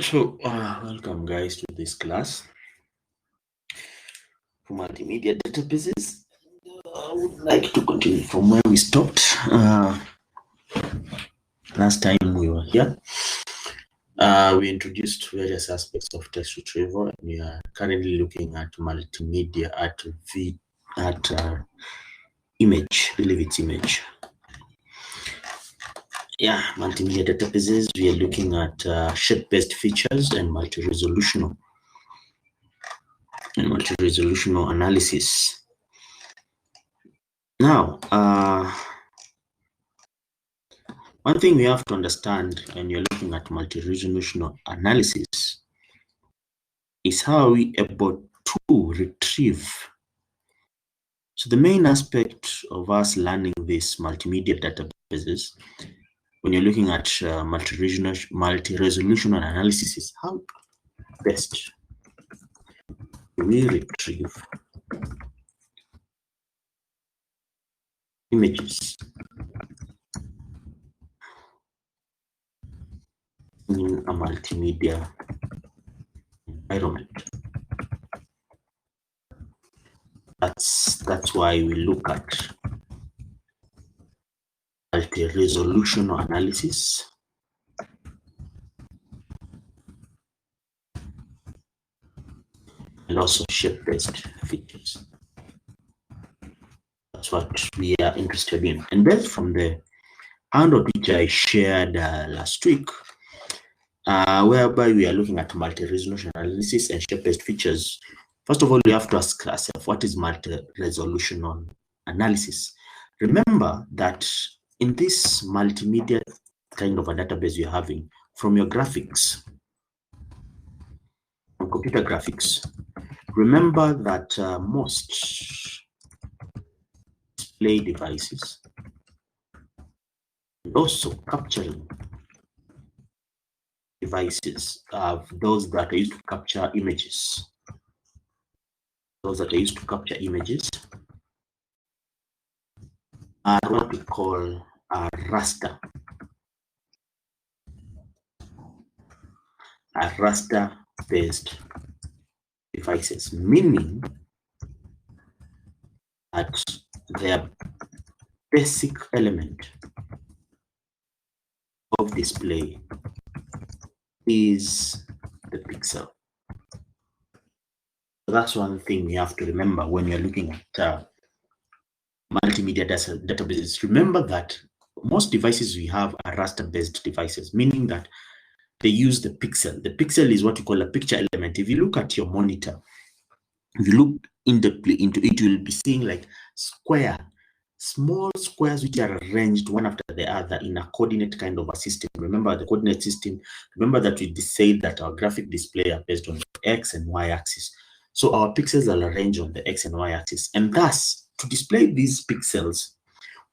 So, welcome guys to this class for multimedia databases. I would like to continue from where we stopped. Last time we were here, we introduced various aspects of text retrieval, and we are currently looking at multimedia, at image, I believe it's image. Yeah, multimedia databases, we are looking at shape-based features and multi-resolutional analysis. Now, one thing we have to understand when you're looking at multi-resolutional analysis is how we are able to retrieve. So the main aspect of us learning these multimedia databases, when you're looking at multi-resolutional analysis, is how best we retrieve images in a multimedia environment. That's why we look at multi-resolutional analysis and also shape-based features. That's what we are interested in. And based from the handout which I shared last week, whereby we are looking at multi-resolution analysis and shape-based features, first of all, we have to ask ourselves, what is multi-resolutional analysis? Remember that in this multimedia kind of a database you're having, from your graphics, from computer graphics, remember that most display devices and also capturing devices, those that are used to capture images. Those that are used to capture images are what we call raster-based devices, meaning that their basic element of display is the pixel. So that's one thing we have to remember when you're looking at multimedia databases. Remember that most devices we have are raster-based devices, meaning that they use the pixel. The pixel is what you call a picture element. If you look at your monitor, if you look into it, you will be seeing like small squares which are arranged one after the other in a coordinate kind of a system. Remember the coordinate system. Remember that we said that our graphic display are based on the X and Y axis. So our pixels are arranged on the X and Y axis. And thus, to display these pixels,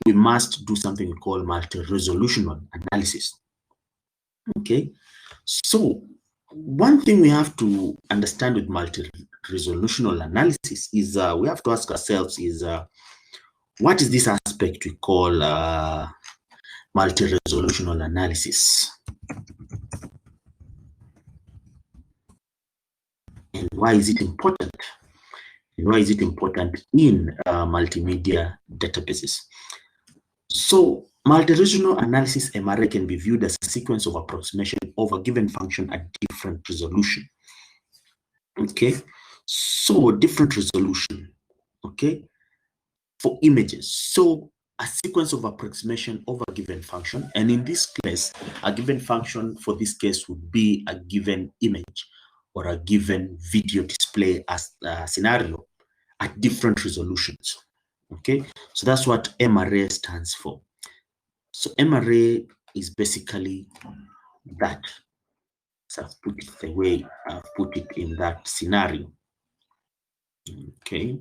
we must do something we call multi-resolutional analysis. Okay, so one thing we have to understand with multi-resolutional analysis is we have to ask ourselves is what is this aspect we call multi-resolutional analysis, and why is it important? And why is it important in multimedia databases? So multi-resolutional analysis, MRA, can be viewed as a sequence of approximation of a given function at different resolution. Okay, so different resolution, okay, for images. So a sequence of approximation of a given function, and in this case, a given function for this case would be a given image or a given video display as a scenario at different resolutions. Okay, so that's what MRA stands for. So MRA is basically that. So I've put it the way I've put it in that scenario. Okay.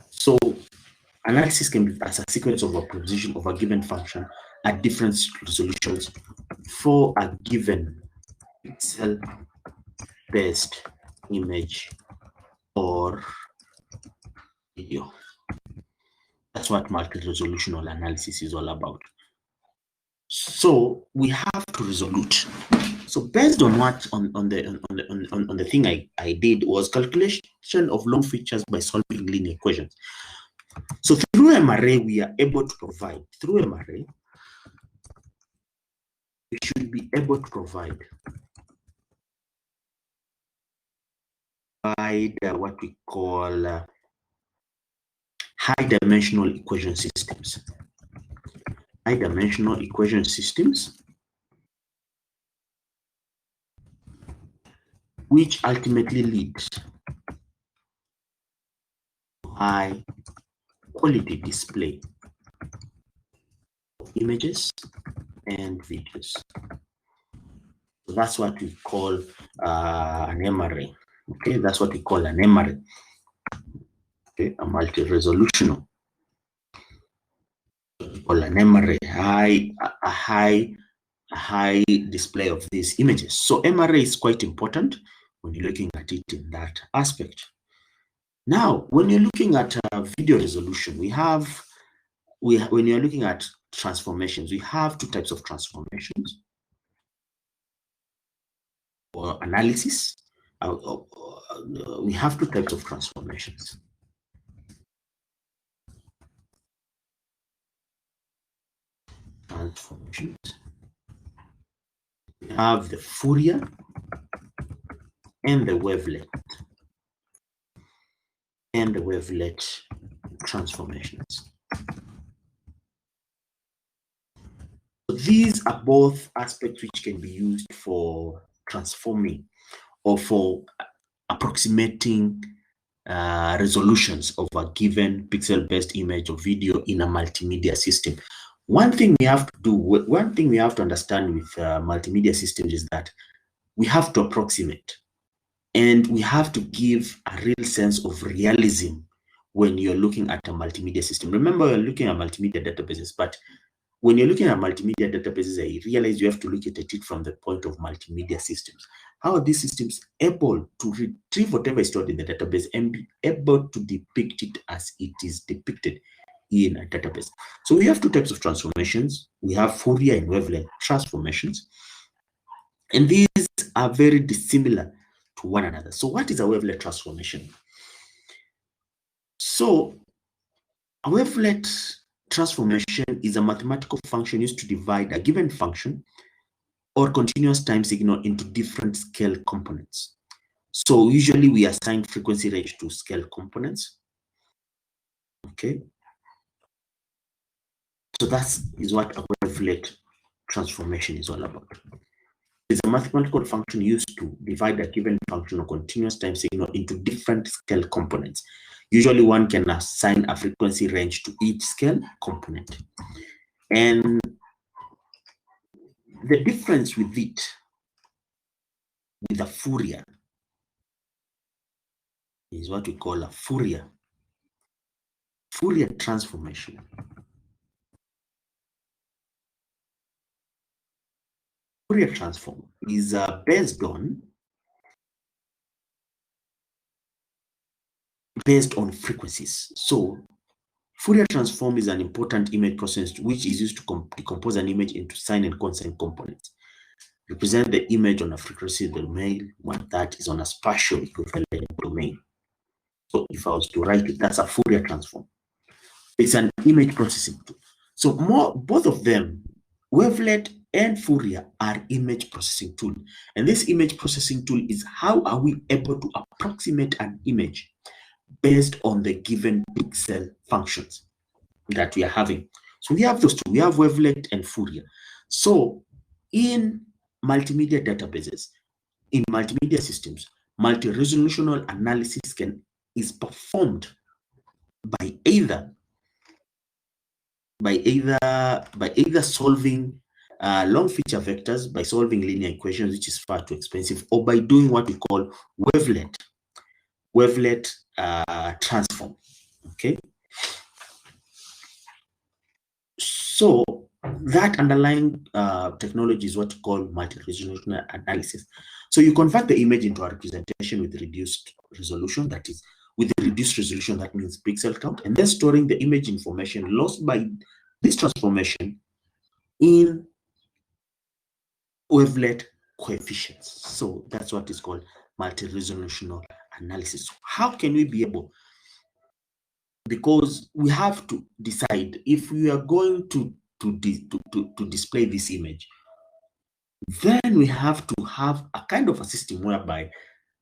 So analysis can be as a sequence of approximation of a given function at different resolutions for a given pixel-based image or video. That's what multi-resolutional analysis is all about. So we have to resolute. So based on what on the thing I did was calculation of long features by solving linear equations. So through MRA, we are able to provide, through MRA, we should be able to provide what we call high-dimensional equation systems. High-dimensional equation systems, which ultimately leads to high-quality display of images and videos. So that's what we call an MRA. Okay, that's what we call an MRA. Okay, a multi-resolutional. Or an MRA, a high display of these images. So MRA is quite important when you're looking at it in that aspect. Now, when you're looking at video resolution, when you're looking at transformations, we have two types of transformations or analysis. We have two types of transformations. We have the Fourier and the Wavelet. And the Wavelet transformations. So these are both aspects which can be used for transforming or for approximating resolutions of a given pixel-based image or video in a multimedia system. One thing we have to understand with multimedia systems is that we have to approximate, and we have to give a real sense of realism when you're looking at a multimedia system. Remember, you're looking at multimedia databases, but when you're looking at multimedia databases, I realize you have to look at it from the point of multimedia systems. How are these systems able to retrieve whatever is stored in the database and be able to depict it as it is depicted in a database? So we have two types of transformations. We have Fourier and Wavelet transformations, and these are very dissimilar to one another. So what is a Wavelet transformation? So a Wavelet transformation is a mathematical function used to divide a given function or continuous time signal into different scale components. So usually we assign frequency range to scale components. Okay. So that is what a Wavelet transformation is all about. It's a mathematical function used to divide a given function or continuous time signal into different scale components. Usually one can assign a frequency range to each scale component. And the difference with it, with a Fourier, is what we call a Fourier transformation. Fourier transform is based on frequencies. So Fourier transform is an important image process which is used to decompose an image into sine and cosine components. Represent the image on a frequency domain, one that is on a spatial equivalent domain. So if I was to write it, that's a Fourier transform. It's an image processing tool. So both of them, Wavelet and Fourier, are image processing tool. And this image processing tool is how are we able to approximate an image based on the given pixel functions that we are having. So we have those two. We have Wavelet and Fourier. So in multimedia databases, in multimedia systems, multi-resolutional analysis is performed by either solving long feature vectors, by solving linear equations, which is far too expensive, or by doing what we call Wavelet transform. Okay. So that underlying technology is what we call multi-resolutional analysis. So you convert the image into a representation with reduced resolution, that is, with the reduced resolution, that means pixel count, and then storing the image information lost by this transformation in wavelet coefficients. So that's what is called multi-resolutional analysis. How can we be able? Because we have to decide if we are going to display this image, then we have to have a kind of a system whereby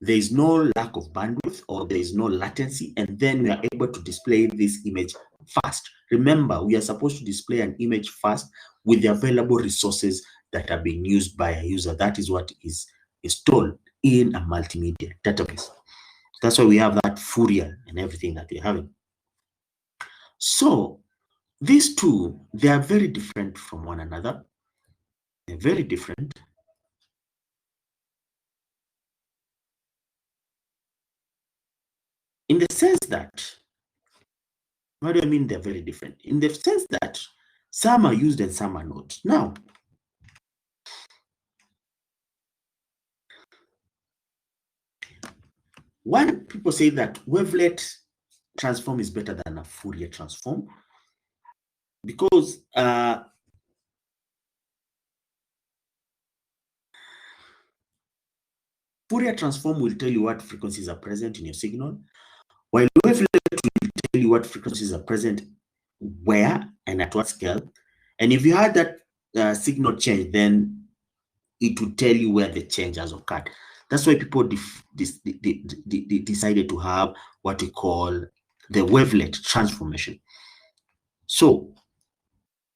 there is no lack of bandwidth or there is no latency, and then we are able to display this image fast. Remember, we are supposed to display an image fast with the available resources that are being used by a user. That is what is installed in a multimedia database. That's why we have that Fourier and everything that we're having. So these two, they are very different from one another. They're very different. In the sense that, what do I mean they're very different? In the sense that some are used and some are not. Now, when people say that wavelet transform is better than a Fourier transform, because Fourier transform will tell you what frequencies are present in your signal, while wavelet will tell you what frequencies are present where and at what scale. And if you had that signal change, then it will tell you where the change has occurred. That's why people decided to have what we call the wavelet transformation. So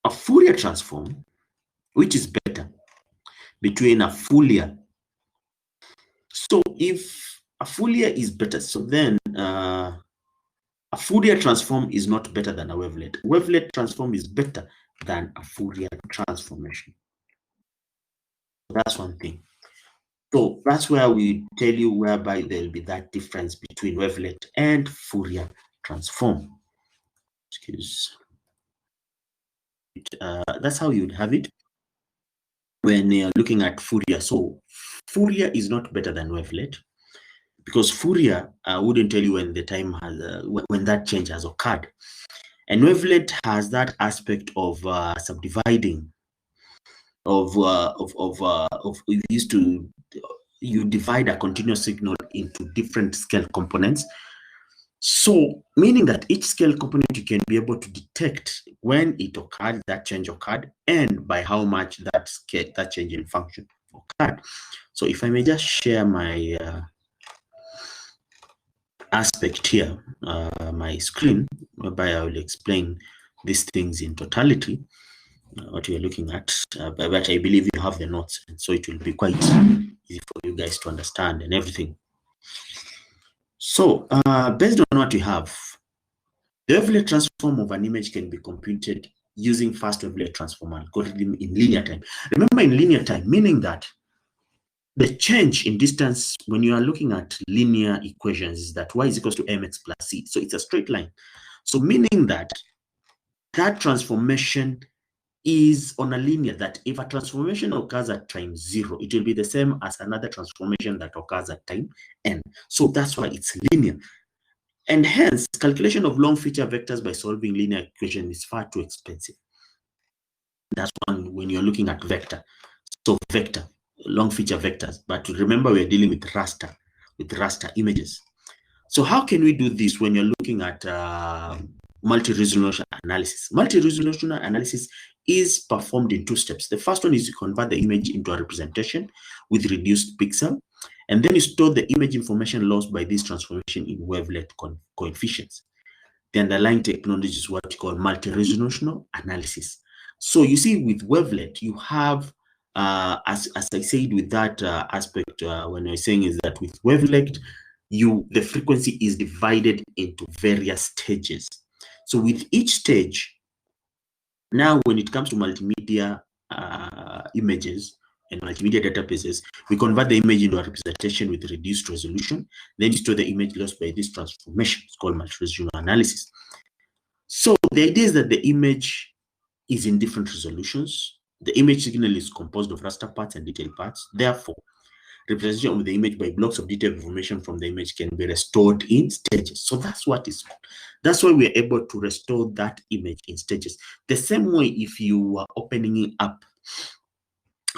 a Fourier transform, which is better between a Fourier. So if a Fourier is better, so then a Fourier transform is not better than a wavelet. Wavelet transform is better than a Fourier transformation. That's one thing. So that's where we tell you whereby there will be that difference between wavelet and Fourier transform. Excuse. That's how you'd have it when you're looking at Fourier. So Fourier is not better than wavelet, because Fourier wouldn't tell you when the time has when that change has occurred, and wavelet has that aspect of subdividing of you divide a continuous signal into different scale components. So meaning that each scale component you can be able to detect when it occurred, that change occurred, and by how much that change in function occurred. So if I may just share my aspect here, my screen, whereby I will explain these things in totality, what you're looking at, but I believe you have the notes, and so it will be quite easy for you guys to understand and everything. So based on what we have, the wavelet transform of an image can be computed using fast wavelet transform algorithm in linear time. Remember, in linear time, meaning that the change in distance when you are looking at linear equations is that y is equals to mx plus c. So it's a straight line. So meaning that that transformation is on a linear, that if a transformation occurs at time 0, it will be the same as another transformation that occurs at time n. So that's why it's linear. And hence, calculation of long feature vectors by solving linear equation is far too expensive. That's one when you're looking at vector. So vector, long feature vectors. But remember, we're dealing with raster images. So how can we do this when you're looking at multi-resolution analysis? Multi-resolution analysis is performed in 2 steps. The first one is you convert the image into a representation with reduced pixel, and then you store the image information lost by this transformation in wavelet coefficients. The underlying technology is what we call multi-resolution analysis. So you see, with wavelet, you have, as I said, with that aspect, when I was saying is that with wavelet, the frequency is divided into various stages. So with each stage, now when it comes to multimedia images and multimedia databases, we convert the image into a representation with reduced resolution. Then you store the image lost by this transformation. It's called multi-resolution analysis. So the idea is that the image is in different resolutions. The image signal is composed of raster parts and detail parts. Therefore, representation of the image by blocks of detailed information from the image can be restored in stages. So that's what is. That's why we're able to restore that image in stages. The same way, if you are opening up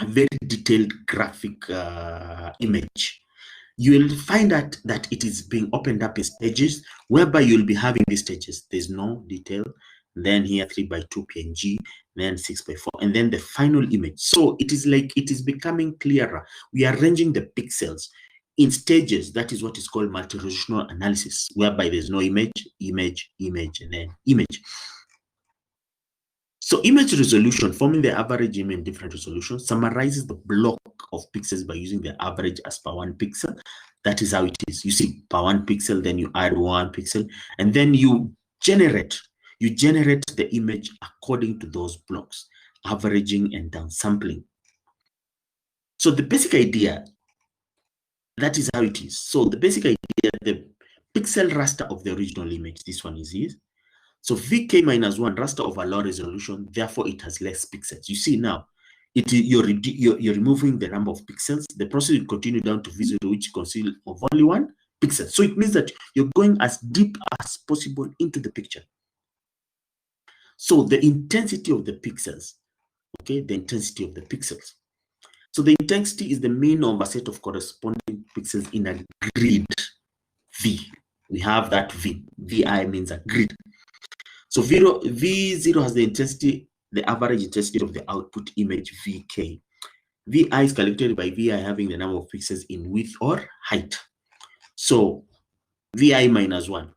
a very detailed graphic image, you will find that it is being opened up in stages, whereby you'll be having these stages. There's no detail, then here 3x2 PNG, then 6x4, and then the final image. So it is like it is becoming clearer. We are arranging the pixels in stages. That is what is called multi-resolutional analysis, whereby there's no image, image, image, and then image. So image resolution, forming the average image in different resolutions, summarizes the block of pixels by using the average as per 1 pixel. That is how it is. You see, per 1 pixel, then you add 1 pixel, and then you generate the image according to those blocks, averaging and downsampling. So the basic idea, that is how it is. So the basic idea, the pixel raster of the original image, this one is it. So VK minus 1, raster of a low resolution, therefore it has less pixels. You see now, you're removing the number of pixels. The process will continue down to V0, which consists of only 1 pixel. So it means that you're going as deep as possible into the picture. So the intensity of the pixels, okay, the intensity of the pixels. So the intensity is the mean of a set of corresponding pixels in a grid V. We have that V. VI means a grid. So V0 has the intensity, the average intensity of the output image VK. VI is calculated by VI having the number of pixels in width or height. So VI minus 1,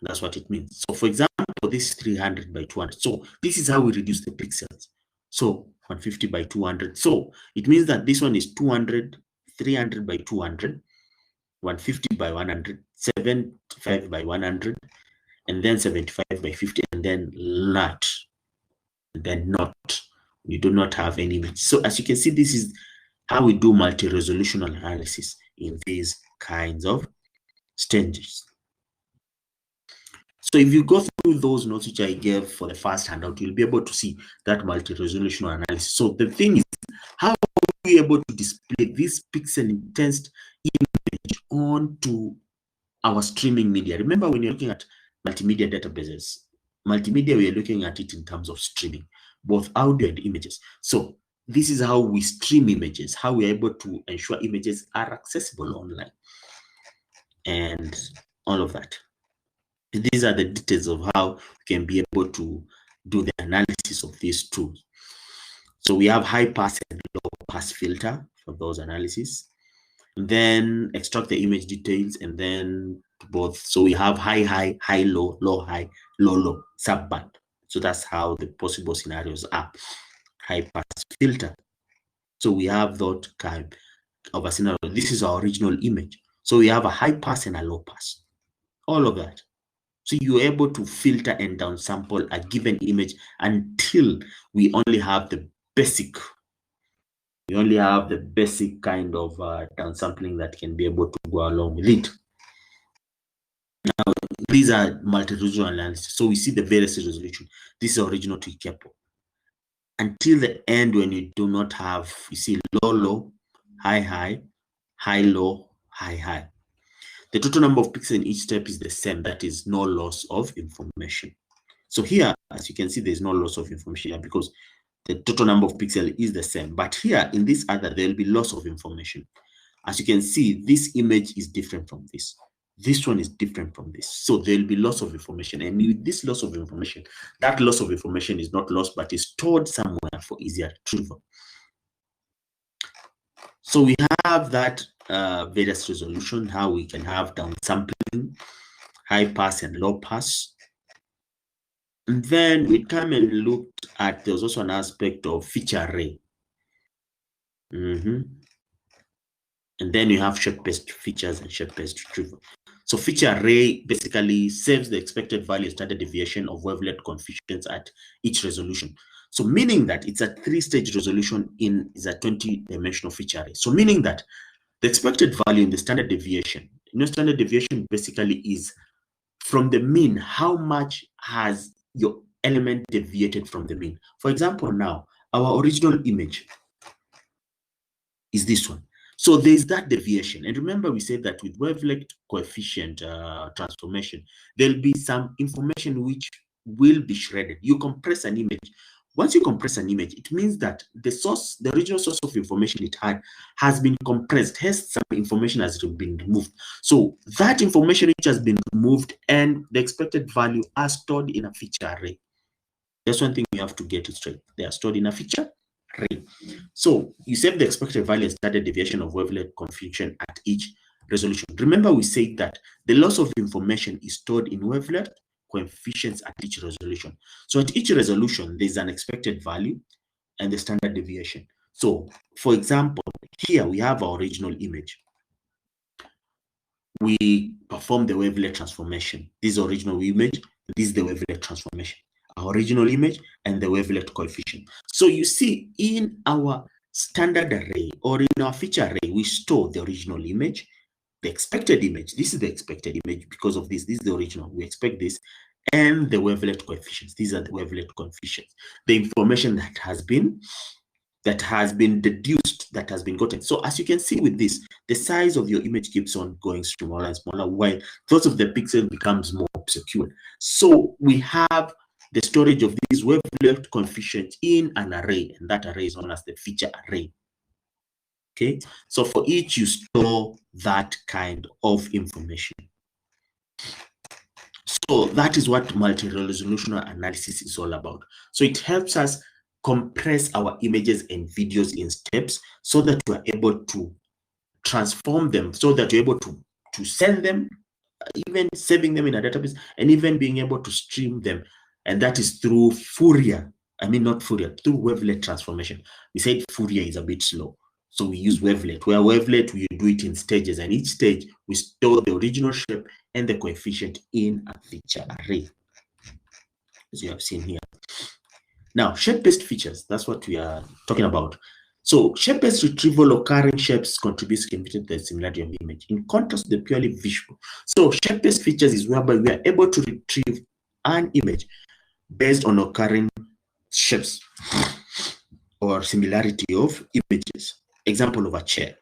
that's what it means. So for example, this is 300 by 200. So this is how we reduce the pixels. So 150 by 200. So it means that this one is 200, 300 by 200, 150 by 100, 75 by 100, and then 75 by 50, and then not. We do not have any image. So as you can see, this is how we do multi-resolutional analysis in these kinds of stages. So if you go through those notes which I gave for the first handout, you'll be able to see that multi-resolutional analysis. So the thing is, how are we able to display this pixel intense image onto our streaming media? Remember, when you're looking at multimedia databases, multimedia, we are looking at it in terms of streaming, both audio and images. So this is how we stream images, how we are able to ensure images are accessible online, and all of that. These are the details of how we can be able to do the analysis of these tools. So we have high pass and low pass filter for those analyses. And then extract the image details, and then both. So we have high, high, high, low, low, high, low, low, subband. So that's how the possible scenarios are. High pass filter. So we have that kind of a scenario. This is our original image. So we have a high pass and a low pass. All of that. So you're able to filter and downsample a given image until we only have the basic. We only have the basic kind of downsampling that can be able to go along with it. Now, these are multi-resolution analysis. So we see the various resolution. This is original to Ikepo. Until the end, when you do not have, you see low, low, high, high, high, low, high, high. The total number of pixels in each step is the same. That is no loss of information. So here, as you can see, there's no loss of information here because the total number of pixels is the same. But here, in this other, there will be loss of information. As you can see, this image is different from this. This one is different from this. So there will be loss of information. And with this loss of information, that loss of information is not lost, but is stored somewhere for easier retrieval. So we have that various resolution, how we can have downsampling, high pass and low pass. And then we come and look at, there's also an aspect of feature array. And then you have shape-based features and shape-based retrieval. So feature array basically saves the expected value standard deviation of wavelet coefficients at each resolution. So meaning that it's a 3-stage resolution is a 20-dimensional feature array. So meaning that the expected value in the standard deviation, standard deviation basically is from the mean, how much has your element deviated from the mean. For example, now, our original image is this one. So there's that deviation. And remember, we said that with wavelet coefficient transformation, there'll be some information which will be shredded. You compress an image Once you compress an image, it means that the original source of information it had has been compressed. Hence, some information has been removed. So that information which has been removed and the expected value are stored in a feature array. That's one thing you have to get it straight. They are stored in a feature array. So you save the expected value and standard deviation of wavelet confusion at each resolution. Remember, we said that the loss of information is stored in wavelet coefficients at each resolution. So at each resolution, there's an expected value and the standard deviation. So, for example, here we have our original image. We perform the wavelet transformation. This is original image. This is the wavelet transformation. Our original image and the wavelet coefficient. So you see, in our standard array or in our feature array, we store the original image, the expected image. This is the expected image because of this. This is the original. We expect this. And the wavelet coefficients. These are the wavelet coefficients. The information that has been deduced, that has been gotten. So as you can see with this, the size of your image keeps on going smaller and smaller, while those of the pixel becomes more obscure. So we have the storage of these wavelet coefficients in an array, and that array is known as the feature array. Okay, so for each you store that kind of information. So that is what multi-resolution analysis is all about. So it helps us compress our images and videos in steps so that we're able to transform them, so that you're able to send them, even saving them in a database, and even being able to stream them. And that is through Fourier. I mean, not Fourier, through wavelet transformation. We said Fourier is a bit slow. So we use wavelet, where wavelet, we do it in stages, and each stage we store the original shape and the coefficient in a feature array, as you have seen here. Now, shape-based features, that's what we are talking about. So shape-based retrieval occurring shapes contributes significantly to the similarity of the image, in contrast to the purely visual. So shape-based features is whereby we are able to retrieve an image based on occurring shapes or similarity of images. Example of a chair.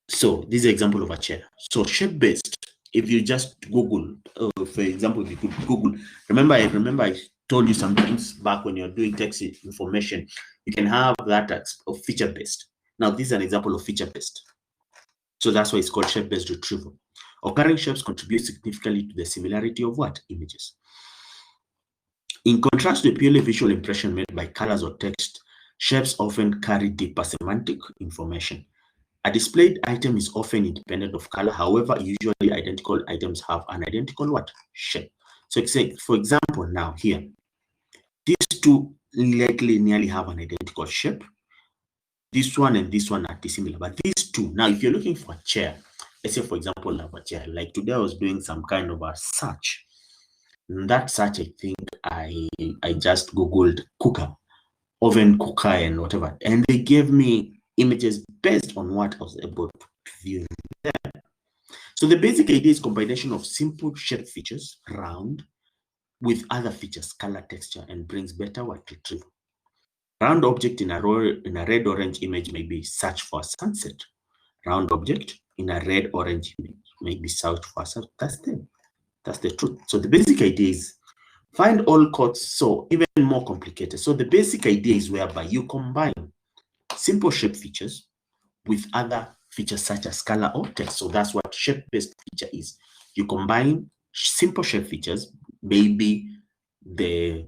So this is an example of a chair. So shape-based, if you just Google, for example, if you could Google, remember I told you sometimes back when you're doing text information, you can have that of feature-based. Now this is an example of feature-based. So that's why it's called shape-based retrieval. Occurring shapes contribute significantly to the similarity of what? Images. In contrast to a purely visual impression made by colors or text, shapes often carry deeper semantic information. A displayed item is often independent of color. However, usually identical items have an identical what? Shape. So for example, now here, these two likely nearly have an identical shape. This one and this one are dissimilar, but these two, now if you're looking for a chair, let's say for example, a chair, like today I was doing some kind of a search. In that search, I think I just Googled cooker, oven cooker and whatever, and they gave me images based on what I was able to view there. So the basic idea is combination of simple shape features, round, with other features, color, texture, and brings better what retrieval. Round object in a red-orange image may be search for a sunset. Round object in a red-orange image may be search for a sunset. That's the truth. So the basic idea is find all codes, so even more complicated. So the basic idea is whereby you combine simple shape features with other features such as color or text. So that's what shape-based feature is. You combine simple shape features, maybe the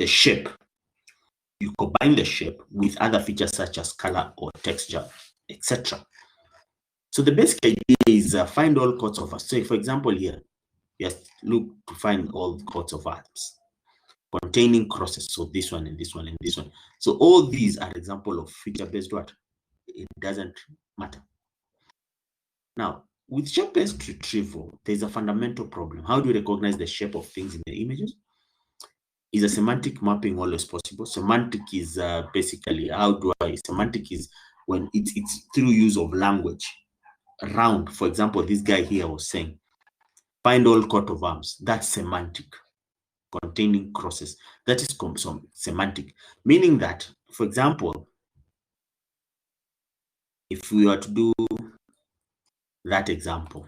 shape. You combine the shape with other features such as color or texture, etc. So the basic idea is find all codes of, say for example here, just look to find all codes of atoms containing crosses. So this one and this one and this one. So all these are example of feature-based what? It doesn't matter. Now, with shape-based retrieval, there's a fundamental problem. How do you recognize the shape of things in the images? Is a semantic mapping always possible? Semantic is basically, semantic is when it's through use of language. Round, for example, this guy here was saying, find all coat of arms. That's semantic. Containing crosses. That is some semantic, meaning that, for example, if we were to do that example,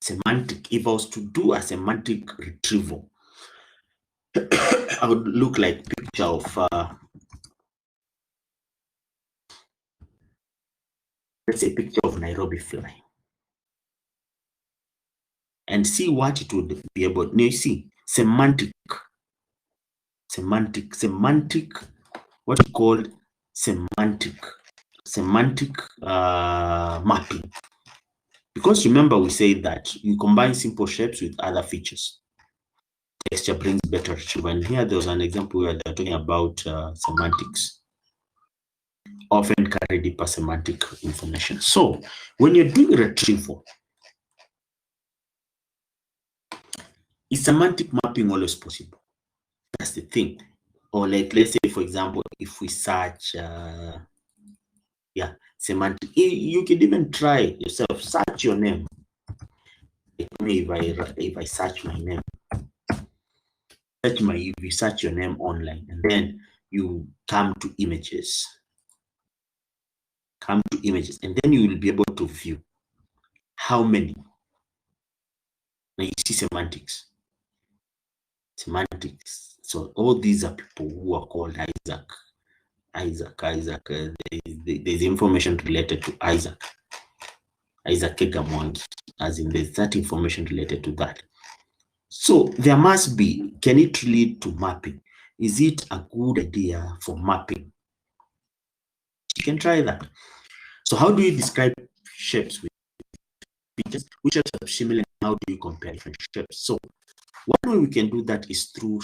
semantic, if I was to do a semantic retrieval, I would look like picture of let's say picture of Nairobi fly, and see what it would be about. Now you see semantic, what you call semantic mapping. Because remember, we said that you combine simple shapes with other features. Texture brings better retrieval. And here there was an example where they're talking about semantics. Often carry deeper semantic information. So when you're doing retrieval, is semantic mapping always possible? That's the thing. Or like, let's say, for example, if we search, semantic, you can even try yourself, search your name. Like me, if I search my name, if you search your name online, and then you come to images, and then you will be able to view how many. Now you see semantics. So all these are people who are called Isaac. There's information related to Isaac Kegamwangi, as in there's that information related to that. So there must be, can it lead to mapping? Is it a good idea for mapping? You can try that. So how do you describe shapes with features? Which shapes are similar, and how do you compare different shapes? So one way we can do that is through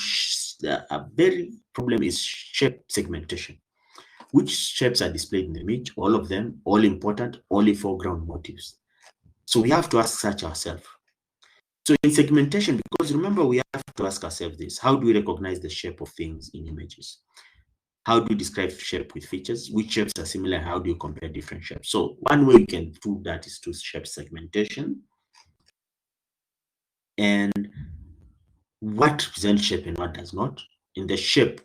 a very problem is shape segmentation. Which shapes are displayed in the image? All of them, all important, only foreground motifs. So we have to ask such ourselves. So in segmentation, because remember, we have to ask ourselves this: how do we recognize the shape of things in images? How do you describe shape with features? Which shapes are similar? How do you compare different shapes? So one way we can do that is to shape segmentation. And what represents shape and what does not? In the shape,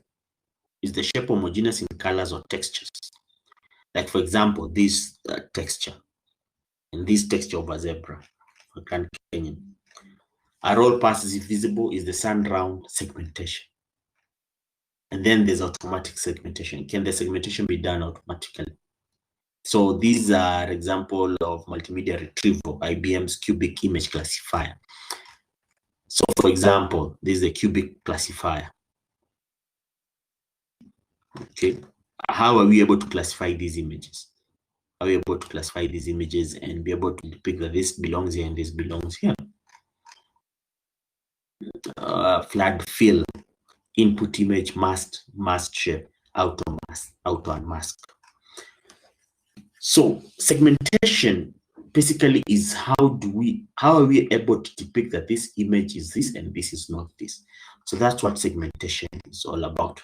is the shape homogeneous in colors or textures? Like, for example, this texture, and this texture of a zebra, for Grand Canyon. Are all passes visible? Is the sun round? Segmentation. And then there's automatic segmentation. Can the segmentation be done automatically? So these are examples of multimedia retrieval, IBM's cubic image classifier. So for example, this is a cubic classifier. Okay. How are we able to classify these images? Are we able to classify these images and be able to depict that this belongs here and this belongs here? Flood fill, input image, mask shape, auto and mask. So segmentation basically is how are we able to depict that this image is this and this is not this. So that's what segmentation is all about.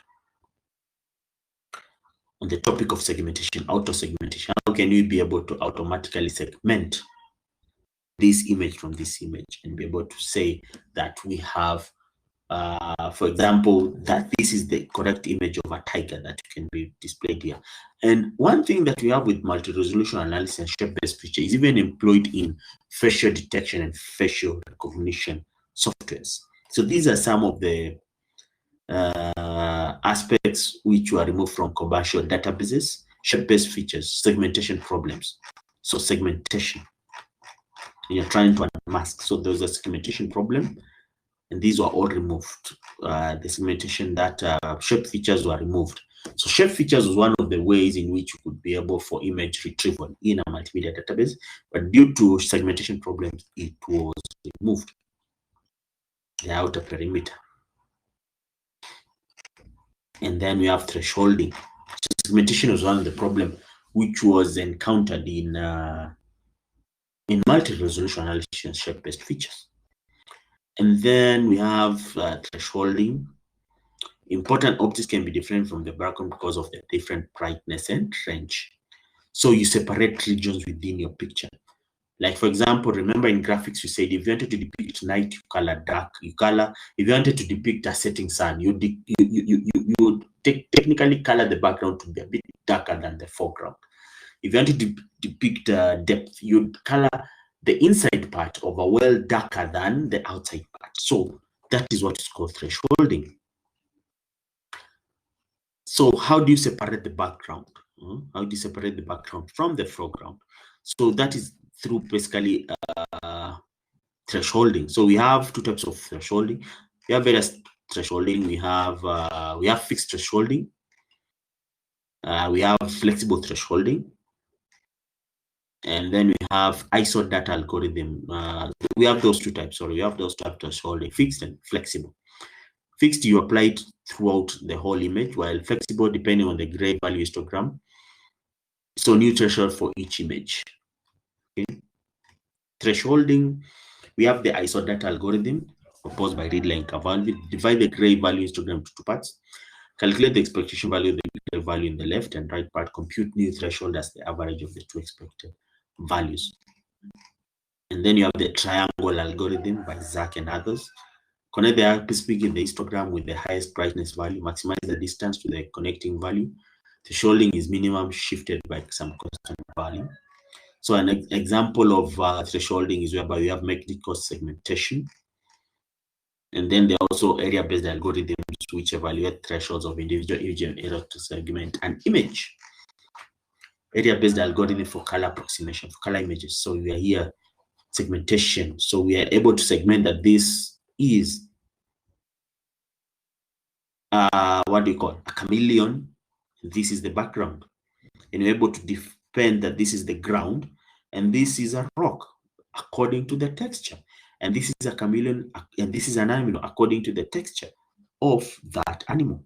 On the topic of segmentation, auto segmentation, how can we be able to automatically segment this image from this image and be able to say that we have, for example, that this is the correct image of a tiger that can be displayed here. And one thing that we have with multi-resolution analysis and shape-based feature is even employed in facial detection and facial recognition softwares. So these are some of the aspects which were removed from commercial databases: shape-based features, segmentation problems. So segmentation, you're trying to unmask. So there's a segmentation problem, and these were all removed. The segmentation that shape features were removed. So shape features was one of the ways in which you could be able for image retrieval in a multimedia database, but due to segmentation problems, it was removed, the outer perimeter. And then we have thresholding. So segmentation was one of the problems which was encountered in multi-resolution analysis and shape-based features. And then we have thresholding. Important objects can be different from the background because of the different brightness and range. So you separate regions within your picture. Like, for example, remember in graphics, you said if you wanted to depict night, you color dark. You color. If you wanted to depict a setting sun, you would technically color the background to be a bit darker than the foreground. If you wanted to depict depth, you'd color the inside part of a well darker than the outside part. So that is what is called thresholding. So how do you separate the background? How do you separate the background from the foreground? So that is through basically thresholding. So we have two types of thresholding. We have various thresholding. We have fixed thresholding. We have flexible thresholding. And then we have ISO data algorithm. We have those two types. Sorry, we have those types of thresholding, fixed and flexible. Fixed, you apply it throughout the whole image, while flexible, depending on the gray value histogram. So new threshold for each image. Okay. Thresholding, we have the ISO data algorithm proposed by Ridley and Cavalli. Divide the gray value histogram into two parts. Calculate the expectation value of the gray value in the left and right part. Compute new threshold as the average of the two expected values. And then you have the triangle algorithm by Zach and others. Connect the axis in the histogram with the highest brightness value. Maximize the distance to the connecting value. Thresholding is minimum shifted by some constant value. So an example of thresholding is whereby you have magnetic segmentation. And then there are also area-based algorithms which evaluate thresholds of individual image in order to segment an image. Area-based algorithm for color approximation, for color images. So we are here, segmentation. So we are able to segment that this is what do you call a chameleon. This is the background, and you're able to defend that this is the ground and this is a rock according to the texture, and this is a chameleon and this is an animal according to the texture of that animal.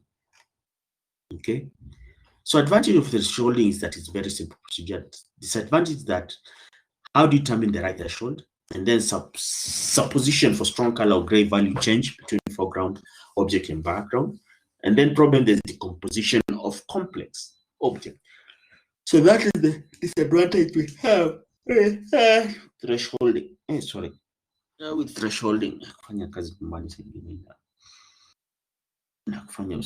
Okay, so advantage of the thresholding is that it's very simple procedure. Disadvantage is that how do you determine the right threshold? And then supposition for strong color or gray value change between foreground object and background. And then problem, there's decomposition of complex object. So that is the disadvantage we have with thresholding. With thresholding. Nakufanya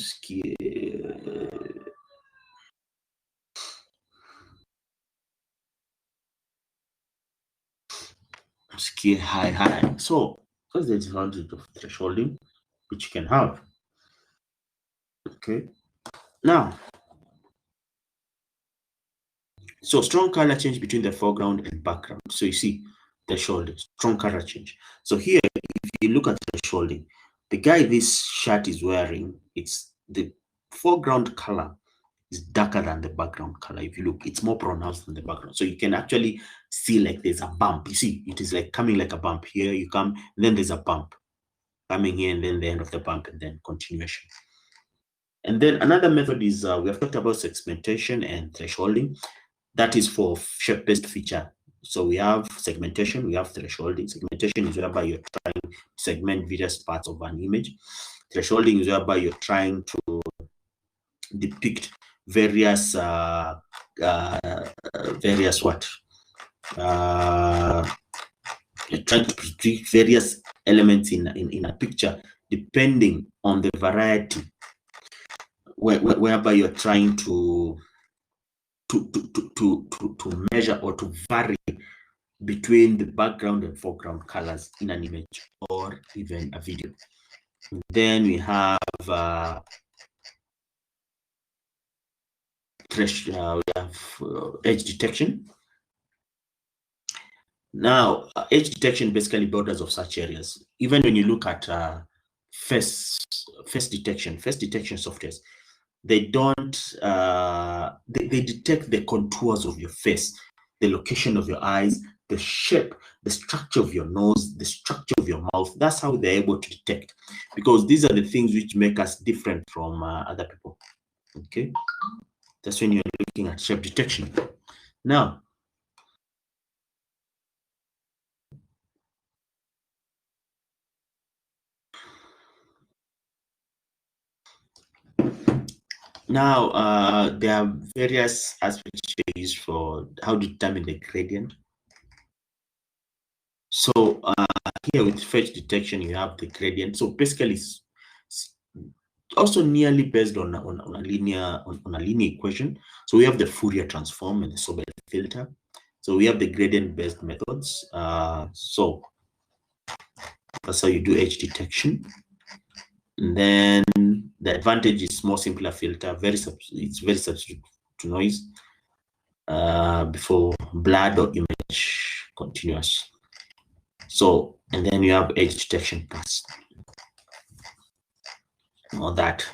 usikie high. So what's the disadvantage of thresholding which you can have? Okay, now, so strong color change between the foreground and background. So you see thresholding, strong color change. So here, if you look at thresholding, the guy this shirt is wearing, it's the foreground color is darker than the background color. If you look, it's more pronounced than the background. So you can actually see like there's a bump. You see, it is like coming like a bump. Here you come, and then there's a bump coming here, and then the end of the bump, and then continuation. And then another method is we have talked about segmentation and thresholding. That is for shape-based feature. So we have segmentation, we have thresholding. Segmentation is whereby you're trying to segment various parts of an image. Thresholding is whereby you're trying to depict various you're trying to predict various elements in a picture depending on the variety, whereby you're trying to measure or to vary between the background and foreground colors in an image or even a video. And then we have edge detection. Now, edge detection basically borders of such areas. Even when you look at face detection softwares, they don't they detect the contours of your face, the location of your eyes, the shape, the structure of your nose, the structure of your mouth. That's how they're able to detect, because these are the things which make us different from other people. Okay, that's when you're looking at shape detection. Now, there are various aspects used for how to determine the gradient. So here with fetch detection, you have the gradient. So basically, it's also nearly based on a linear equation. So we have the Fourier transform and the Sobel filter. So we have the gradient-based methods. So that's how you do edge detection. And then the advantage is more simpler filter. It's very substitute to noise before blurred or image continuous. So, and then you have edge detection pass. All that.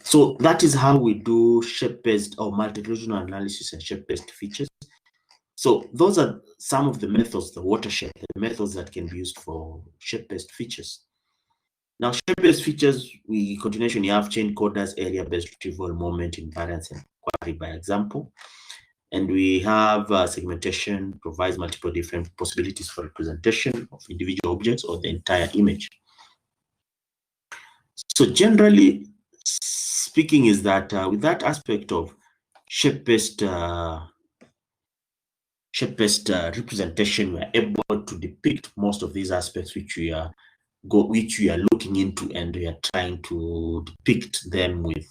So that is how we do shape-based or multi-regional analysis and shape-based features. So those are some of the methods, the watershed, the methods that can be used for shape-based features. Now, shape-based features, continuation, you have chain coders, area-based retrieval, moment, invariance, and query by example. And we have segmentation, provides multiple different possibilities for representation of individual objects or the entire image. So generally speaking is that with that aspect of shape-based representation, we are able to depict most of these aspects which we are looking into, and we are trying to depict them with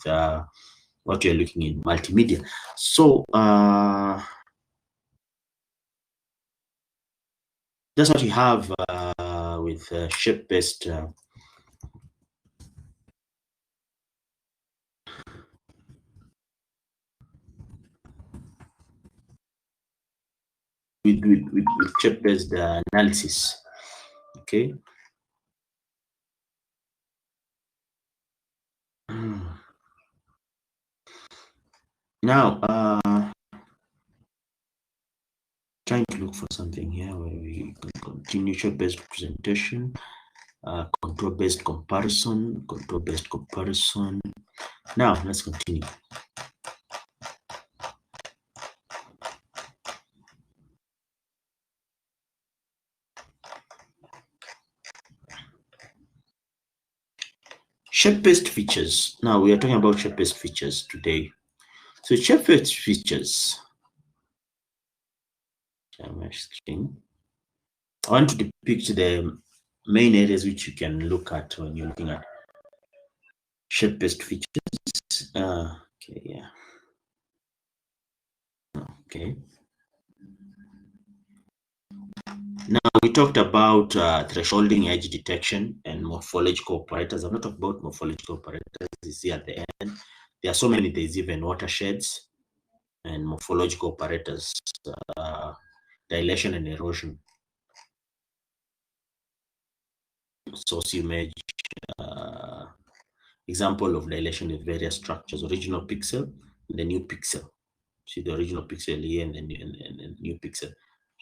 what you're looking in multimedia. So that's what you have with shape-based with shape-based analysis. Okay. Now, trying to look for something here where we can continue shape-based representation, contour-based comparison, contour-based comparison. Now, let's continue. Shape-based features. Now, we are talking about shape-based features today. So, shape-based features. Share my screen. I want to depict the main areas which you can look at when you're looking at shape-based features. Okay, yeah. Okay. Now, we talked about thresholding, edge detection, and morphological operators. I'm not talking about morphological operators. You see at the end, there are so many. There's even watersheds and morphological operators, dilation and erosion, source image, example of dilation with various structures, original pixel, and the new pixel. See the original pixel here and the new pixel,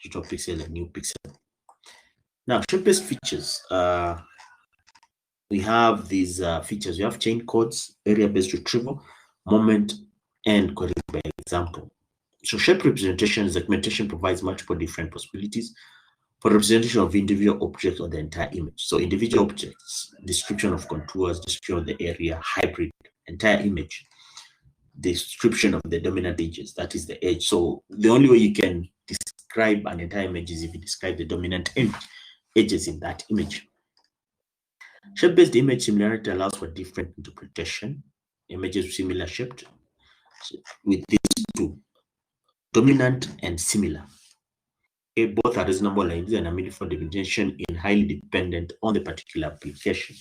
original pixel and new pixel. Now, shape-based features. We have these features. We have chain codes, area-based retrieval, moment, and query by example. So shape representation, segmentation provides multiple different possibilities for representation of individual objects or the entire image. So individual objects, description of contours, description of the area, hybrid, entire image, description of the dominant edges, that is the edge. So the only way you can describe an entire image is if you describe the dominant edges in that image. Shape-based image similarity allows for different interpretation. Images similar shaped with these two, dominant and similar. Okay, both are reasonable lines and are meaningful definition in highly dependent on the particular application.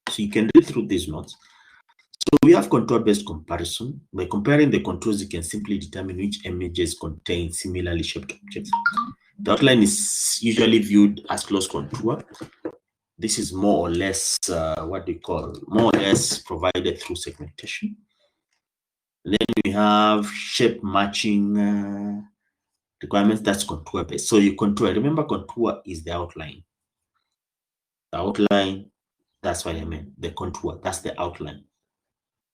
So you can read through these notes. So we have contour-based comparison. By comparing the contours, you can simply determine which images contain similarly shaped objects. The outline is usually viewed as close contour. This is more or less what we call more or less provided through segmentation. And then we have shape matching requirements. That's contour based. So you contour. Remember, contour is the outline. The outline. That's what I meant. The contour. That's the outline.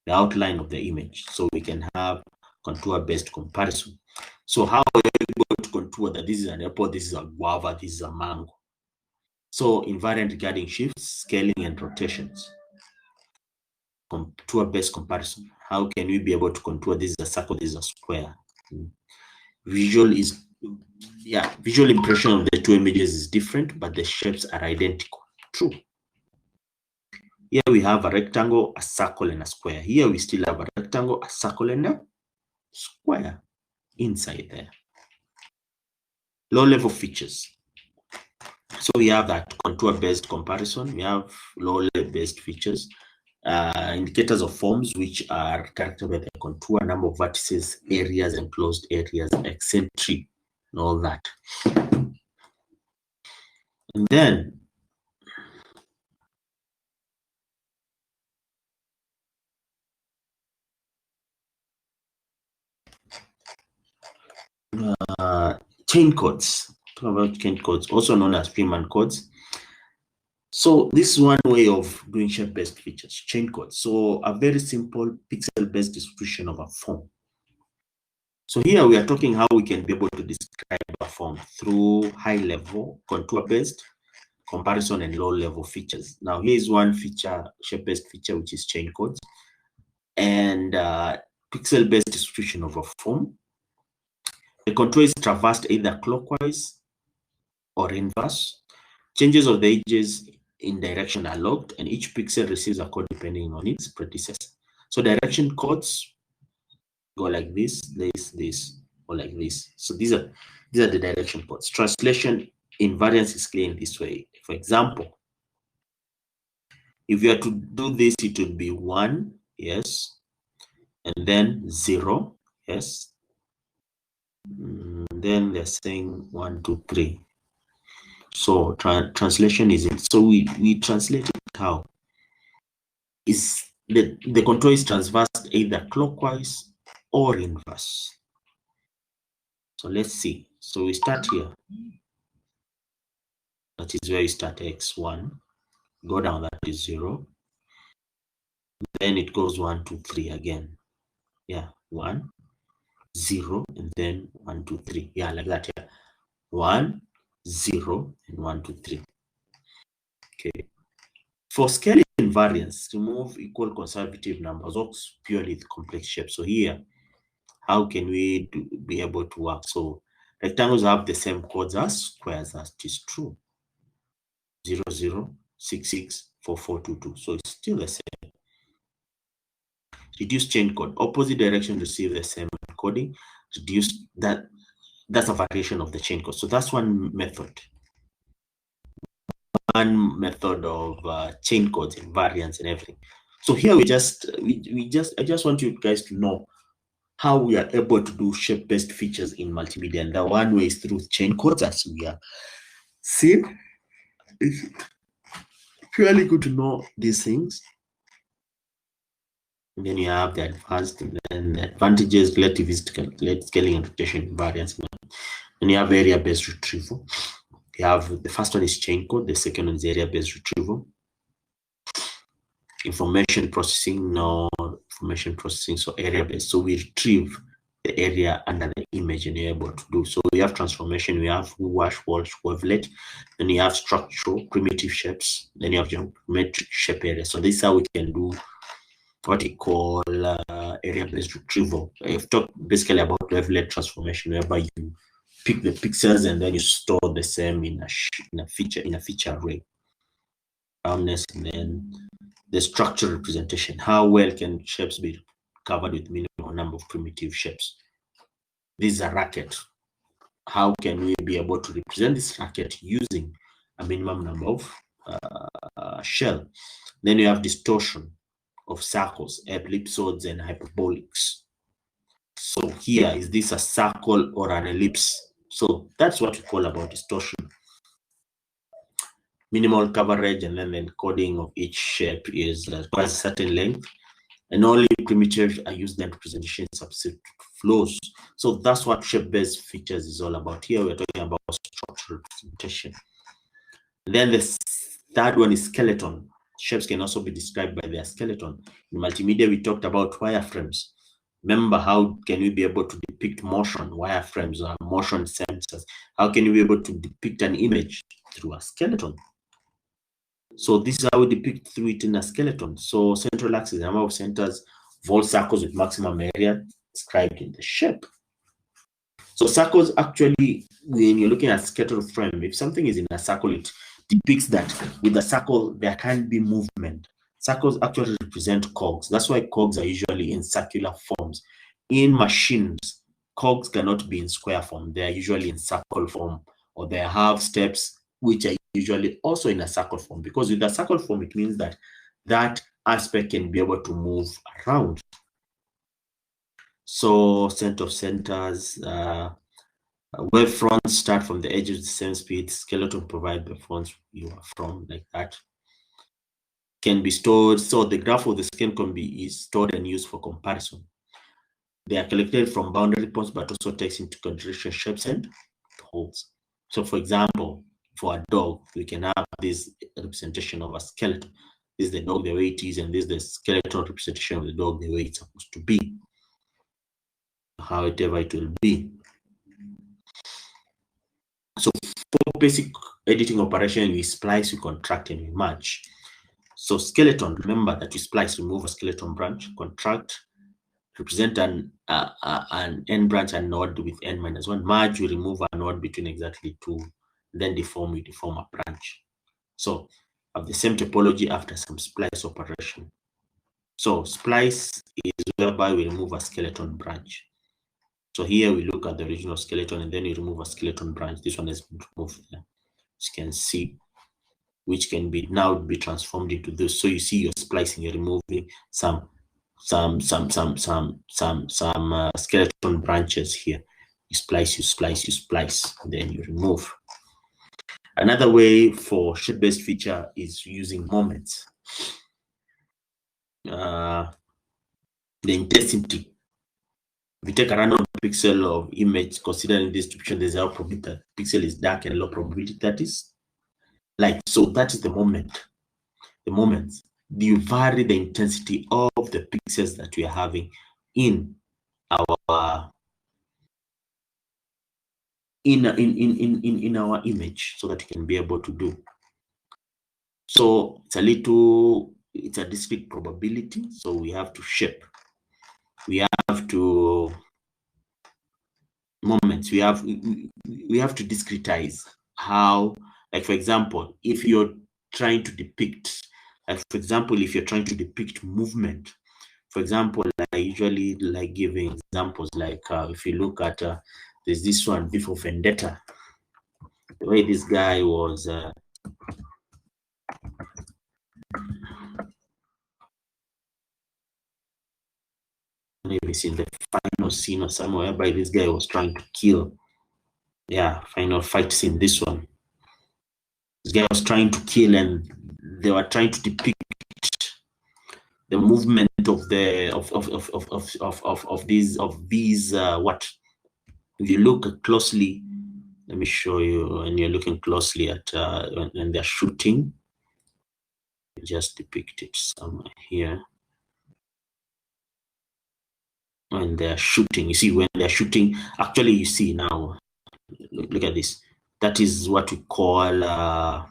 The outline of the image. So we can have contour based comparison. So how are you able to contour that this is an apple, this is a guava, this is a mango? So invariant regarding shifts, scaling, and rotations. Contour-based comparison. How can we be able to contour this is a circle, this is a square? Visual impression of the two images is different, but the shapes are identical. True. Here we have a rectangle, a circle, and a square. Here we still have a rectangle, a circle, and a square inside there. Low-level features. So we have that contour-based comparison. We have low-level based features. Indicators of forms, which are characterized by the contour, number of vertices, areas, enclosed areas, eccentric, and all that. And then chain codes. Talk about chain codes, also known as Freeman codes. So this is one way of doing shape-based features, chain codes. So a very simple pixel-based distribution of a form. So here we are talking how we can be able to describe a form through high-level contour-based comparison and low-level features. Now here is one feature, shape-based feature, which is chain codes, and pixel-based distribution of a form. The contour is traversed either clockwise or inverse. Changes of the edges in direction are logged, and each pixel receives a code depending on its predecessor. So direction codes go like this, or like this. So these are the direction codes. Translation invariance is clear in this way. For example, if you are to do this, it would be 1, yes, and then 0, yes. Then they're saying 1, 2, 3. So translation is it. So we translate it how? Is the contour is transversed either clockwise or inverse. So let's see. So we start here. That is where you start x1. Go down, that is 0. Then it goes 1, 2, 3 again. Yeah, 1, 0, and then 1, 2, 3. Yeah, like that. Yeah, 1, 0, and 1, 2, 3. Okay. For scaling invariance, remove equal conservative numbers, works purely with complex shapes. So here, how can we be able to work? So rectangles have the same codes as squares, as it is true. 0, 0, 6, 6, 4, 4, 2, 2. So it's still the same. Reduce chain code. Opposite direction receive the same encoding. Reduce that. That's a variation of the chain code. So that's one method. One method of chain codes, invariance, and everything. So here I just want you guys to know how we are able to do shape-based features in multimedia. And the one way is through chain codes, as we have seen. It's really good to know these things. And then you have the advanced, and then the advantages, relativistic scaling and rotation invariance. And you have area-based retrieval. You have the first one is chain code, the second one is area-based retrieval. Information processing, no information processing, so area-based. So we retrieve the area under the image and you're able to do. So we have transformation, we have wash, wash, wavelet, then you have structural, primitive shapes, then you have geometric shape area. So this is how we can do what we call area-based retrieval. I've talked basically about wavelet transformation, whereby you pick the pixels and then you store the same in a feature array. Roundness, and then the structural representation. How well can shapes be covered with minimal number of primitive shapes? This is a racket. How can we be able to represent this racket using a minimum number of shell? Then you have distortion of circles, ellipsoids, and hyperbolics. So here, is this a circle or an ellipse? So that's what we call about distortion. Minimal coverage, and then the encoding of each shape is requires a certain length, and only primitives are used in representation subset flows. So that's what shape-based features is all about. Here we're talking about structural representation. And then the third one is skeleton. Shapes can also be described by their skeleton. In multimedia, we talked about wireframes. Remember, how can we be able to depict motion, wireframes or motion sensors? How can we be able to depict an image through a skeleton? So this is how we depict through it in a skeleton. So central axis, the number of centers, vol circles with maximum area described in the shape. So circles actually, when you're looking at skeletal frame, if something is in a circle, it depicts that with the circle, there can be movement. Circles actually represent cogs. That's why cogs are usually in circular forms. In machines, cogs cannot be in square form. They are usually in circle form, or they have steps which are usually also in a circle form, because with a circle form, it means that that aspect can be able to move around. So center of centers, wave fronts start from the edges the same speed. Skeleton provide the fronts you are from, like that. Can be stored. So the graph of the skin can be stored and used for comparison. They are collected from boundary points, but also takes into consideration shapes and holes. So for example, for a dog, we can have this representation of a skeleton. This is the dog the way it is, and this is the skeletal representation of the dog the way it's supposed to be, however it will be. So for basic editing operation, we splice, we contract, and we merge. So skeleton, remember that we splice, remove a skeleton branch, contract, represent an end branch and node with n minus 1. Merge, we remove a node between exactly 2. Then deform, we deform a branch. So have the same topology after some splice operation. So splice is whereby we remove a skeleton branch. So here we look at the original skeleton and then you remove a skeleton branch. This one is removed there. As you can see, which can be now be transformed into this. So you see you're splicing, you're removing some skeleton branches here. You splice, you splice, you splice, and then you remove. Another way for shape-based feature is using moments. The intensity. If you take a random pixel of image, considering this distribution, there's a probability that pixel is dark and low probability that is light. So that is the moment. The moments. You vary the intensity of the pixels that we are having in our in our image, so that you can be able to do. So it's a discrete probability. So we have to shape. We have to moments. We have to discretize how, like for example, if you're trying to depict, like for example, if you're trying to depict movement, for example, I usually like giving examples like if you look at there's this one, before Vendetta, the way this guy was maybe it's in the final scene or somewhere whereby this guy was trying to kill. Yeah, final fight scene, this one. This guy was trying to kill and they were trying to depict the movement of the these what, if you look closely, let me show you. When you're looking closely at when they're shooting, just depict it somewhere here. When they're shooting, you see, when they're shooting, actually you see now, look at this, that is what we call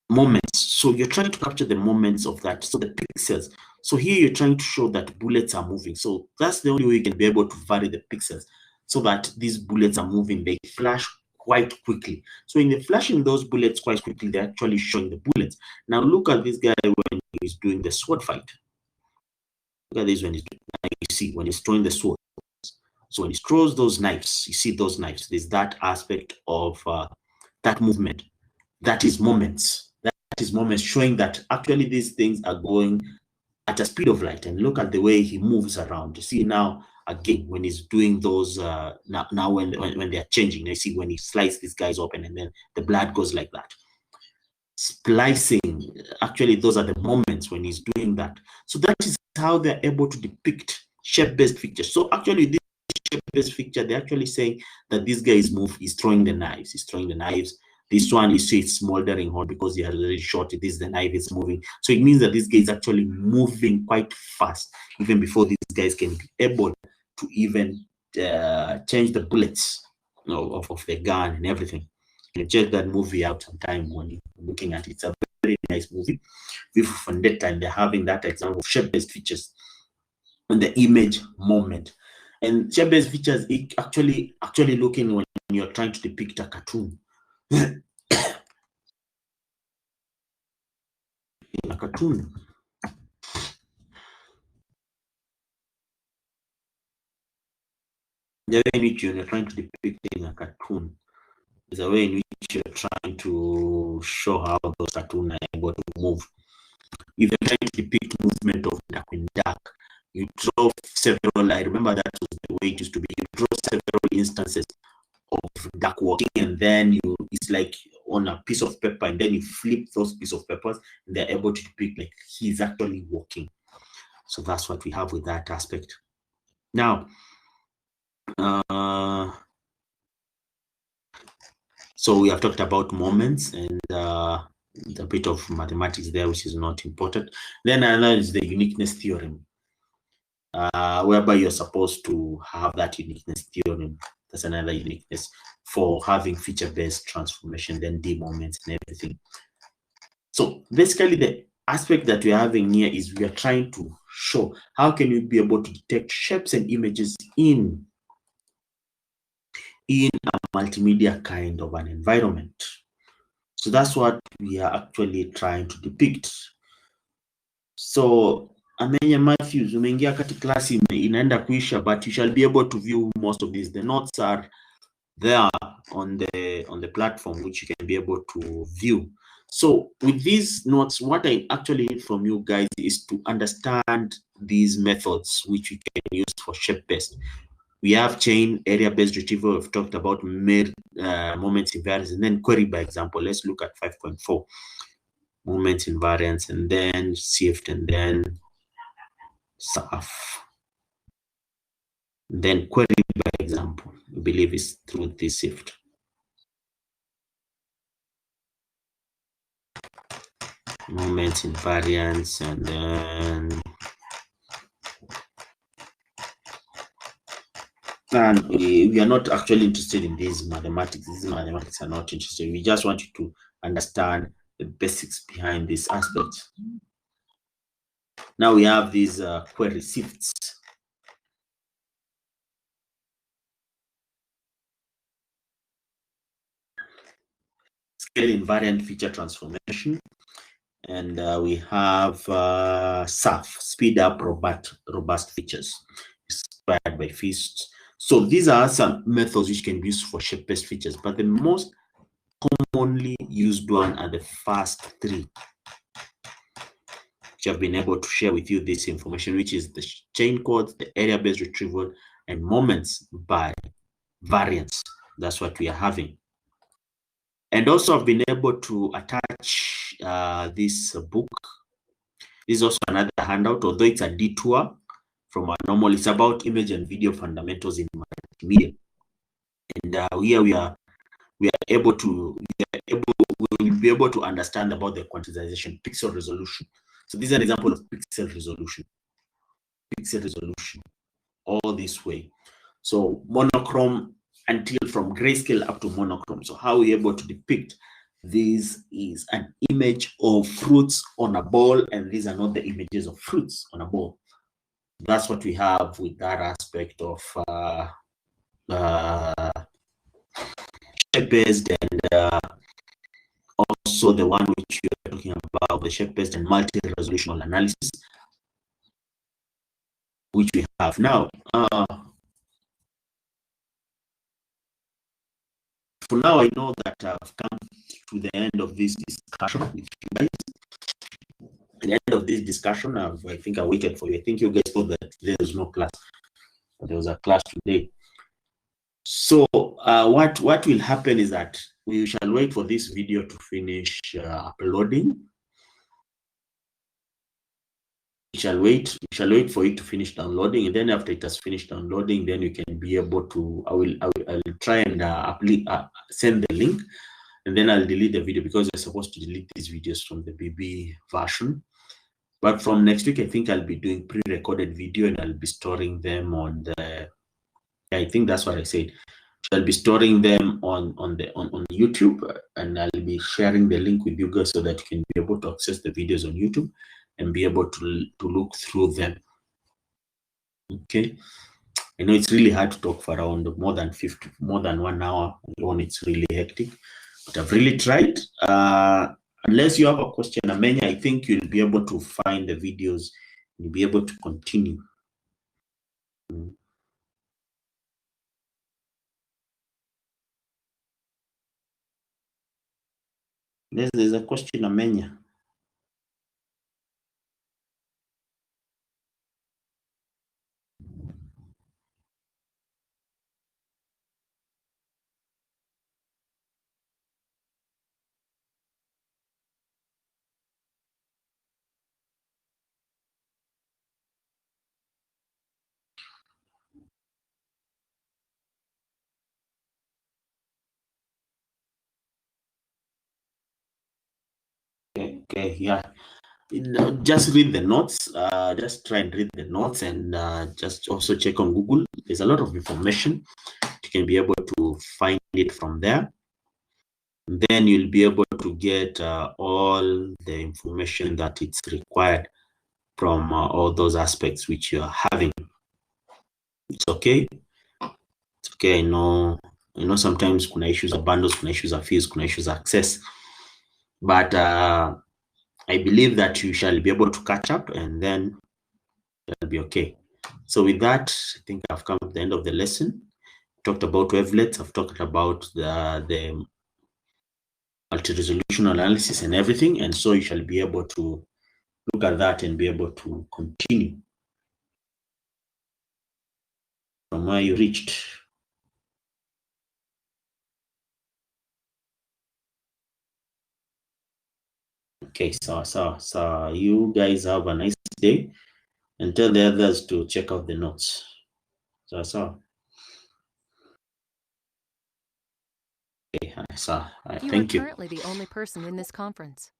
moments. So you're trying to capture the moments of that, so the pixels. So here you're trying to show that bullets are moving. So that's the only way you can be able to vary the pixels, so that these bullets are moving. They flash quite quickly. So in the flashing those bullets quite quickly, they're actually showing the bullets. Now look at this guy when he's doing the sword fight. Look at this when he's doing, you see, when he's throwing the sword. So when he throws those knives, you see those knives, there's that aspect of that movement. That is moments. That is moments showing that actually these things are going at a speed of light. And look at the way he moves around. You see now, again, when he's doing those, now when they're changing, you see when he slices these guys open and then the blood goes like that. Splicing, actually, those are the moments when he's doing that. So that is how they're able to depict shape-based features. So actually, this shape-based feature, they're actually saying that this guy is throwing the knives. He's throwing the knives. This one, you see, it's smoldering hot because he has already shot it. This, the knife is moving. So it means that this guy is actually moving quite fast, even before these guys can be able to even change the bullets of the gun and everything. You check that movie out sometime when you're looking at it. It's a very nice movie. Before Vendetta, and they're having that example of shape-based features and the image moment. And shape-based features, it actually looking when you're trying to depict a cartoon. In a cartoon. the way in which you're trying to depict in a cartoon is a way in which you're trying to show how those cartoons are able to move. If you're trying to depict movement of dark in dark, you draw several, I remember that was the way it used to be, you draw several instances of dark walking, and then it's like on a piece of paper, and then you flip those piece of papers, and they're able to depict like he's actually walking. So that's what we have with that aspect. Now, so we have talked about moments and a bit of mathematics there, which is not important. Then another is the uniqueness theorem, whereby you're supposed to have that uniqueness theorem. That's another uniqueness for having feature-based transformation, then D moments and everything. So basically the aspect that we're having here is we are trying to show how can you be able to detect shapes and images in a multimedia kind of an environment. So that's what we are actually trying to depict. So Amenya Matthews, umeingia kati klasi inaenda kuisha, but you shall be able to view most of these. The notes are there on the platform, which you can be able to view. So with these notes, what I actually need from you guys is to understand these methods which we can use for shape-based. We have chain, area-based retrieval. We've talked about moments invariance, and then query by example. Let's look at 5.4. Moments invariance, and then shift, and then surf. Then query by example, I believe is through this shift. Moments invariance, and then we are not actually interested in these mathematics. These mathematics are not interested. We just want you to understand the basics behind this aspect. Now we have these query shifts. Scale invariant feature transformation. And we have SAF, speed up robust features, inspired by FEAST. So these are some methods which can be used for shape-based features, but the most commonly used one are the first three, which I've been able to share with you this information, which is the chain codes, the area-based retrieval, and moments by variance. That's what we are having. And also I've been able to attach this book. This is also another handout, although it's a detour from our normal. It's about image and video fundamentals in multimedia. And here we will be able to understand about the quantization, pixel resolution. So this is an example of pixel resolution, all this way. So monochrome until from grayscale up to monochrome. So how we're able to depict this is an image of fruits on a ball, and these are not the images of fruits on a ball. That's what we have with that aspect of shape-based, and also the one which we are talking about, the shape-based and multi-resolutional analysis, which we have now. For now, I know that I've come to the end of this discussion with you guys. At the end of this discussion, I think I waited for you. I think you guys thought that there was no class, but there was a class today. So what will happen is that we shall wait for this video to finish uploading. We shall wait for it to finish downloading, and then after it has finished downloading, then you can be able to, I will try and send the link, and then I'll delete the video because we're supposed to delete these videos from the BB version. But from next week, I think I'll be doing pre-recorded video, and I'll be storing them on the, I think that's what I said. I'll be storing them on YouTube, and I'll be sharing the link with you guys so that you can be able to access the videos on YouTube and be able to look through them. Okay, I know it's really hard to talk for around more than 1 hour alone. It's really hectic, but I've really tried. Unless you have a question, Amenya, I think you'll be able to find the videos. You'll be able to continue. There's a question, Amenya. Okay, yeah. Just read the notes. Just try and read the notes, and just also check on Google. There's a lot of information. You can be able to find it from there. And then you'll be able to get all the information that it's required from all those aspects which you are having. It's okay. It's okay. I know sometimes kuna issues of bundles, kuna issues of fees, kuna issues of access. But I believe that you shall be able to catch up, and then it'll be okay. So with that, I think I've come to the end of the lesson. Talked about wavelets. I've talked about the multi-resolution analysis and everything, and so you shall be able to look at that and be able to continue from where you reached. Okay, so you guys have a nice day, and tell the others to check out the notes. So. Okay, so You are thank you. currently the only person in this conference.